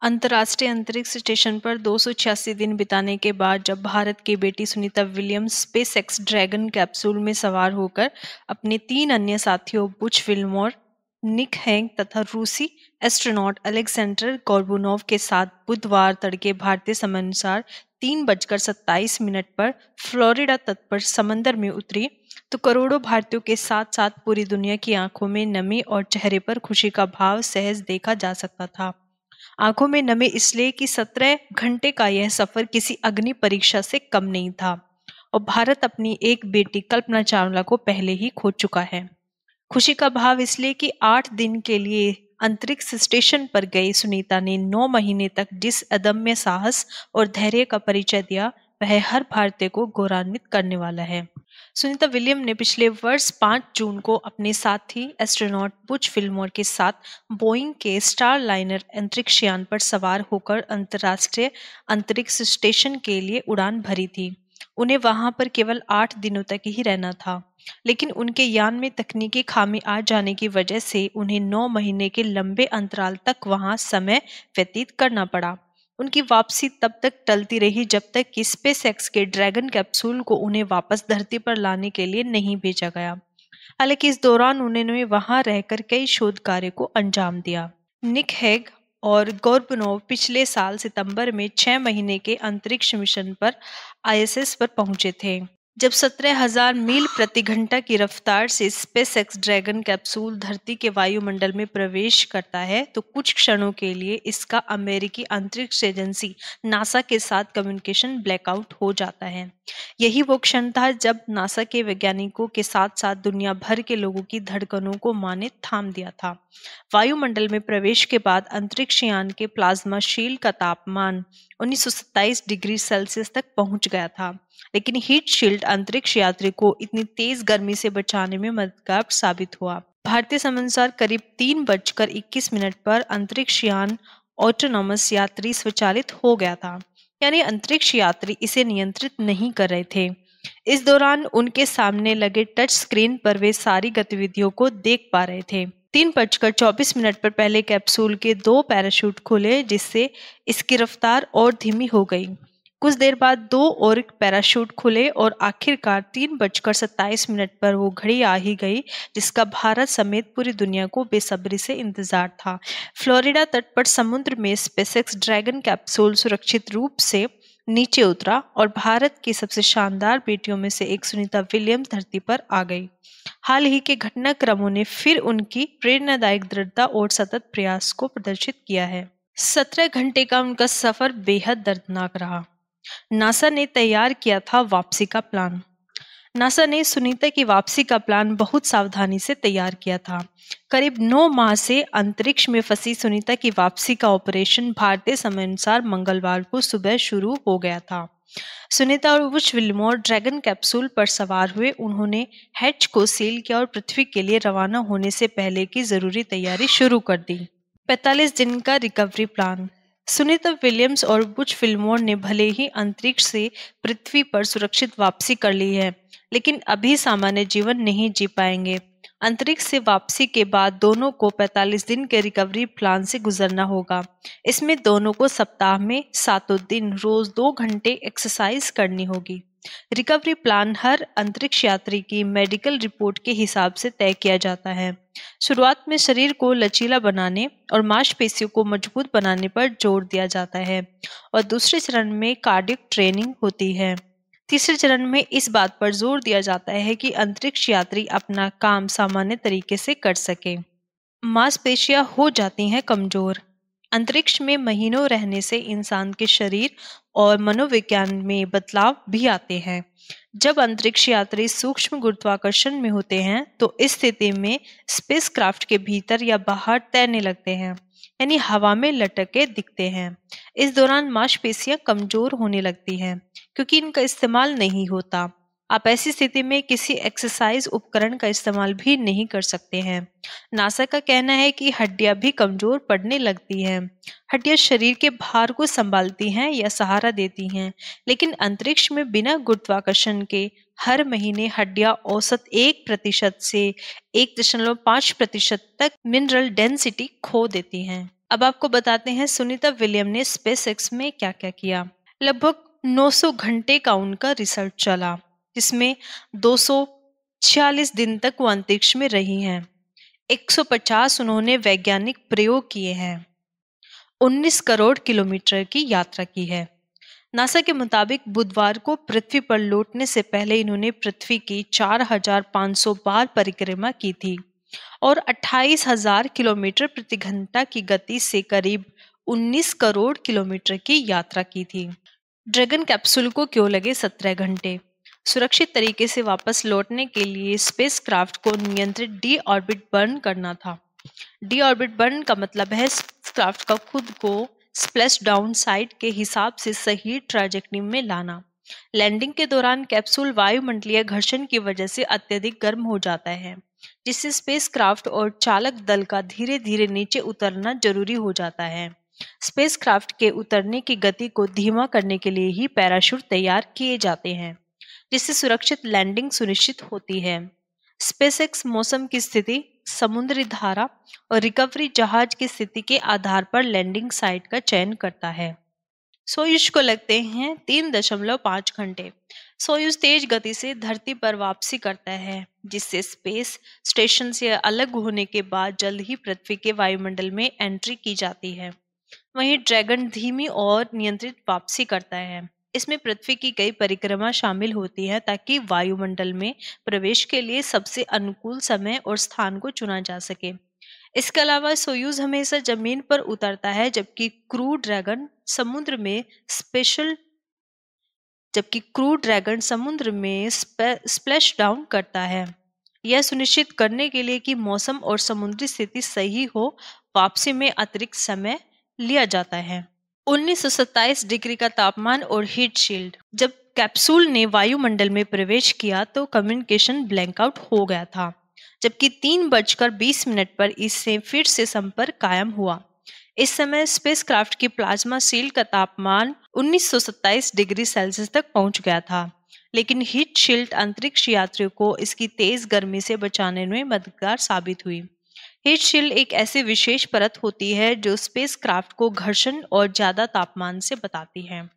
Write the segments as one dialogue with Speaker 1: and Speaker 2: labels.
Speaker 1: अंतर्राष्ट्रीय अंतरिक्ष स्टेशन पर 286 दिन बिताने के बाद जब भारत की बेटी Sunita Williams SpaceX dragon capsule में सवार होकर अपने 3 अन्य साथियों बुच विल्मोर, निक हैग तथा रूसी एस्ट्रोनॉट अलेक्जेंडर गोर्बुनोव के साथ बुधवार तड़के भारतीय समयानुसार 3:27 पर फ्लोरिडा तट पर समंदर में उतरी, तो करोड़ों भारतीयों के साथ साथ पूरी दुनिया की आंखों में नमी और चेहरे पर खुशी का भाव सहज देखा जा सकता था। आंखों में नमी इसलिए कि 17 घंटे का यह सफर किसी अग्नि परीक्षा से कम नहीं था और भारत अपनी एक बेटी कल्पना चावला को पहले ही खो चुका है। खुशी का भाव इसलिए कि 8 दिन के लिए अंतरिक्ष स्टेशन पर गई सुनीता ने 9 महीने तक जिस अदम्य साहस और धैर्य का परिचय दिया, वह हर भारतीय को गौरवान्वित करने वाला है। सुनीता विलियम ने पिछले वर्ष 5 जून को अपने साथी एस्ट्रोनॉट बुच विल्मोर के साथ बोइंग के स्टारलाइनर अंतरिक्ष यान पर सवार होकर अंतर्राष्ट्रीय अंतरिक्ष स्टेशन के लिए उड़ान भरी थी। उन्हें वहां पर केवल 8 दिनों तक ही रहना था, लेकिन उनके यान में तकनीकी खामी आ जाने की वजह से उन्हें 9 महीने के लंबे अंतराल तक वहां समय व्यतीत करना पड़ा। उनकी वापसी तब तक टलती रही जब तक कि स्पेसएक्स के ड्रैगन कैप्सूल को उन्हें वापस धरती पर लाने के लिए नहीं भेजा गया। हालांकि इस दौरान उन्होंने वहां रहकर कई शोध कार्य को अंजाम दिया। निक हैग और गोर्बुनोव पिछले साल सितंबर में 6 महीने के अंतरिक्ष मिशन पर आईएसएस पर पहुंचे थे। जब 17,000 मील प्रति घंटा की रफ्तार से स्पेसएक्स ड्रैगन कैप्सूल धरती के वायुमंडल में प्रवेश करता है, तो कुछ क्षणों के लिए इसका अमेरिकी अंतरिक्ष एजेंसी नासा के साथ कम्युनिकेशन ब्लैकआउट हो जाता है। यही वो क्षण था जब नासा के वैज्ञानिकों के साथ साथ दुनिया भर के लोगों की धड़कनों को मां ने थाम दिया था। वायुमंडल में प्रवेश के बाद अंतरिक्ष यान के प्लाज्मा शील्ड का तापमान 1927 डिग्री सेल्सियस तक पहुंच गया था, लेकिन हीट शील्ड अंतरिक्ष यात्री को इतनी तेज गर्मी से बचाने में मददगार साबित हुआ। भारतीय समयानुसार करीब 3:21 पर अंतरिक्ष यान ऑटोनॉमस यात्री स्वचालित हो गया था, यानी अंतरिक्ष यात्री इसे नियंत्रित नहीं कर रहे थे। इस दौरान उनके सामने लगे टच स्क्रीन पर वे सारी गतिविधियों को देख पा रहे थे। 3:24 पर पहले कैप्सूल के 2 पैराशूट खुले, जिससे इसकी रफ्तार और धीमी हो गई। कुछ देर बाद 2 और पैराशूट खुले और आखिरकार 3:27 पर वो घड़ी आ ही गई जिसका भारत समेत पूरी दुनिया को बेसब्री से इंतजार था। फ्लोरिडा तट पर समुद्र में स्पेसएक्स ड्रैगन कैप्सूल सुरक्षित रूप से नीचे उतरा और भारत की सबसे शानदार बेटियों में से एक सुनीता विलियम्स धरती पर आ गई। हाल ही के घटनाक्रमों ने फिर उनकी प्रेरणादायक दृढ़ता और सतत प्रयास को प्रदर्शित किया है। 17 घंटे का उनका सफर बेहद दर्दनाक रहा। नासा ने तैयार किया था वापसी का प्लान। नासा ने सुनीता की वापसी का प्लान बहुत सावधानी से तैयार किया था। करीब 9 माह से अंतरिक्ष में फंसी सुनीता की वापसी का ऑपरेशन भारतीय समयानुसार मंगलवार को सुबह शुरू हो गया था। सुनीता और बुच विल्मोर ड्रैगन कैप्सूल पर सवार हुए। उन्होंने हैच को सील किया और पृथ्वी के लिए रवाना होने से पहले की जरूरी तैयारी शुरू कर दी। 45 दिन का रिकवरी प्लान। सुनीता विलियम्स और बुच विल्मोर ने भले ही अंतरिक्ष से पृथ्वी पर सुरक्षित वापसी कर ली है, लेकिन अभी सामान्य जीवन नहीं जी पाएंगे। अंतरिक्ष से वापसी के बाद दोनों को 45 दिन के रिकवरी प्लान से गुजरना होगा। इसमें दोनों को सप्ताह में 7 दिन रोज 2 घंटे एक्सरसाइज करनी होगी। रिकवरी प्लान हर अंतरिक्ष यात्री की मेडिकल रिपोर्ट के हिसाब से तय किया जाता है। शुरुआत में शरीर को लचीला बनाने और मांसपेशियों को मजबूत बनाने पर जोर दिया जाता है और दूसरे चरण में कार्डियक ट्रेनिंग होती है। तीसरे चरण में इस बात पर जोर दिया जाता है कि अंतरिक्ष यात्री अपना काम सामान्य तरीके से कर सके। मांसपेशियां हो जाती हैं कमजोर। अंतरिक्ष में महीनों रहने से इंसान के शरीर और मनोविज्ञान में बदलाव भी आते हैं। जब अंतरिक्ष यात्री सूक्ष्म गुरुत्वाकर्षण में होते हैं तो इस स्थिति में स्पेसक्राफ्ट के भीतर या बाहर तैरने लगते हैं, यानी हवा में लटके दिखते हैं। इस दौरान मांसपेशियां कमजोर होने लगती हैं क्योंकि इनका इस्तेमाल नहीं होता। आप ऐसी स्थिति में किसी एक्सरसाइज उपकरण का इस्तेमाल भी नहीं कर सकते हैं। नासा का कहना है कि हड्डियां भी कमजोर पड़ने लगती हैं। हड्डियां शरीर के भार को संभालती हैं या सहारा देती हैं, लेकिन अंतरिक्ष में बिना गुरुत्वाकर्षण के हर महीने हड्डियां औसत 1% से 1.5% तक मिनरल डेंसिटी खो देती हैं। अब आपको बताते हैं सुनीता विलियम ने स्पेसएक्स में क्या-क्या किया। लगभग 900 घंटे का उनका रिसर्च चला, जिसमें 246 दिन तक वो अंतरिक्ष में रही हैं। 150 उन्होंने वैज्ञानिक प्रयोग किए हैं। 19 करोड़ किलोमीटर की यात्रा की है। नासा के मुताबिक बुधवार को पृथ्वी पर लौटने से पहले इन्होंने पृथ्वी की 4,500 बार परिक्रमा की थी और 28,000 किलोमीटर प्रति घंटा की गति से करीब 19 करोड़ किलोमीटर की यात्रा की थी। ड्रैगन कैप्सूल को क्यों लगे 17 घंटे? सुरक्षित तरीके से वापस लौटने के लिए स्पेसक्राफ्ट को नियंत्रित डी ऑर्बिट बर्न करना था। डी ऑर्बिट बर्न का मतलब है स्पेसक्राफ्ट का खुद को स्प्लैश डाउन साइड के हिसाब से सही ट्रैजेक्टरी में लाना। लैंडिंग के दौरान कैप्सूल वायुमंडलीय घर्षण की वजह से अत्यधिक गर्म हो जाता है, जिससे स्पेसक्राफ्ट और चालक दल का धीरे धीरे नीचे उतरना जरूरी हो जाता है। स्पेसक्राफ्ट के उतरने की गति को धीमा करने के लिए ही पैराशूट तैयार किए जाते हैं, जिससे सुरक्षित लैंडिंग सुनिश्चित होती है। स्पेसएक्स मौसम की स्थिति, समुद्री धारा और रिकवरी जहाज की स्थिति के आधार पर लैंडिंग साइट का चयन करता है। सोयूज को लगते हैं 3.5 घंटे। सोयूज तेज गति से धरती पर वापसी करता है, जिससे स्पेस स्टेशन से अलग होने के बाद जल्द ही पृथ्वी के वायुमंडल में एंट्री की जाती है। वहीं ड्रैगन धीमी और नियंत्रित वापसी करता है। इसमें पृथ्वी की कई परिक्रमा शामिल होती है ताकि वायुमंडल में प्रवेश के लिए सबसे अनुकूल समय और स्थान को चुना जा सके। इसके अलावा सोयूज हमेशा जमीन पर उतरता है, जबकि क्रू ड्रैगन समुद्र में स्प्लैश डाउन करता है। यह सुनिश्चित करने के लिए कि मौसम और समुद्री स्थिति सही हो, वापसी में अतिरिक्त समय लिया जाता है। 1927 डिग्री का तापमान और हीट शील्ड। जब कैप्सूल ने वायुमंडल में प्रवेश किया तो कम्युनिकेशन ब्लैंकआउट हो गया था, जबकि 3:20 पर इससे फिर से संपर्क कायम हुआ। इस समय स्पेसक्राफ्ट की प्लाज्मा शील्ड का तापमान 1927 डिग्री सेल्सियस तक पहुंच गया था, लेकिन हीट शील्ड अंतरिक्ष यात्रियों को इसकी तेज गर्मी से बचाने में मददगार साबित हुई। हीट शील्ड एक ऐसी विशेष परत होती है जो स्पेसक्राफ्ट को घर्षण और ज्यादा तापमान से बताती है।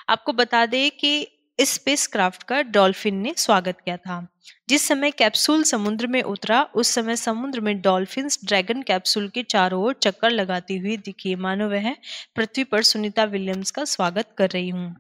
Speaker 1: आपको बता दें कि इस स्पेसक्राफ्ट का डॉल्फिन ने स्वागत किया था। जिस समय कैप्सूल समुद्र में उतरा, उस समय समुद्र में डॉल्फिन्स ड्रैगन कैप्सूल के चारों ओर चक्कर लगाती हुई दिखी, मानो वह पृथ्वी पर सुनीता विलियम्स का स्वागत कर रही हूँ।